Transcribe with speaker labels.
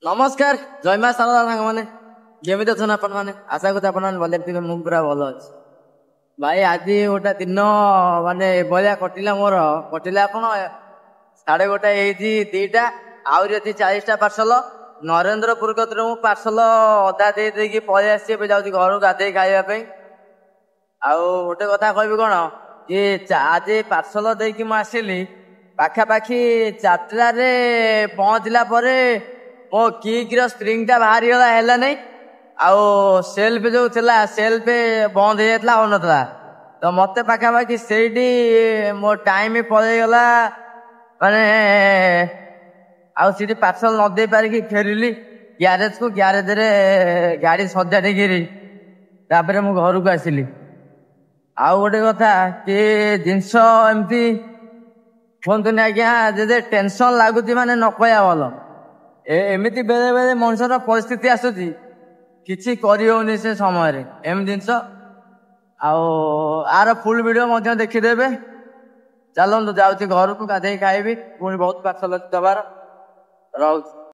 Speaker 1: नमस्कार जय माँ सारा साଙ୍ଗମାନେ କେମିତି ଅଛନ୍ତି ଆପଣମାନେ ଆଶା କରୁଛି ଆପଣମାନେ ଭଲ ଥିବେ ମୁଁ ପୁରା ଭଲ ଅଛି ଭାଇ ଆଜି ଗୋଟେ ଦିନ ମାନେ ଏଭଳିଆ କଟିଲା କଣ 1:30 ହେଇଛି 2ଟା ଆହୁରି ଅଛି 40ଟା ପାର୍ସଲ ନରେନ୍ଦ୍ରପୁର କତିରେ ମୁଁ ପାର୍ସଲ ଅଧା ଦେଇକି ପଳେଇ ଆସିଛି ଏବେ ଯାଉଛି ଘରକୁ ଗାଧେଇ ଖାଇବା ପାଇଁ ଆଉ ଗୋଟେ କଥା କହିବି କଣ ଯେ ଆଜି ପାର୍ସଲ ଦେଇକି ମୁଁ ଆସିଲି ପାଖାପାଖି 4ଟାରେ ପହଞ୍ଚିଲା ପରେ ମୋ କିକ୍ ର ସ୍ପ୍ରିଙ୍ଗ ଟା ବାହାରିଗଲା ହେଲା ନାଇଁ ଆଉ ସେଲ୍ଫ ଯୋଉ ଥିଲା ସେଲ୍ଫ ବନ୍ଦ ହେଇଯାଇଥିଲା ହଉନଥିଲା ତ ମତେ ପାଖାପାଖି ସେଇଠି ମୋ ଟାଇମ ପଳେଇଗଲା ମାନେ ଆଉ ସେଠି ପାର୍ସଲ ନ ଦେଇ ପାରିକି ଫେରିଲି ଗ୍ୟାରେଜରେ ଗାଡି ସଜାଡ଼ିକିରି ତାପରେ ମୁଁ ଘରକୁ ଆସିଲି ଆଉ ଗୋଟେ କଥା କି ଜିନିଷ ଏମିତି କୁହନ୍ତୁନି ଆଜ୍ଞା ଯଦି ଟେନସନ ଲାଗୁଛି ମାନେ ନ କହିବା ଭଲ ଏମିତି ବେଳେ ବେଳେ ମଣିଷର ପରିସ୍ଥିତି ଆସୁଛି କିଛି କରିହଉନି ସେ ସମୟରେ ଏମିତି ଜିନିଷ ଆଉ ଆର ଫୁଲ ଭିଡିଓ ମଧ୍ୟ ଦେଖିଦେବେ ଚାଲନ୍ତୁ ଯାଉଛି ଘରକୁ ଗାଧେଇ ଖାଇବି ପୁଣି ବହୁତ ପାର୍ସଲ ଦବାର ରହୁଛି।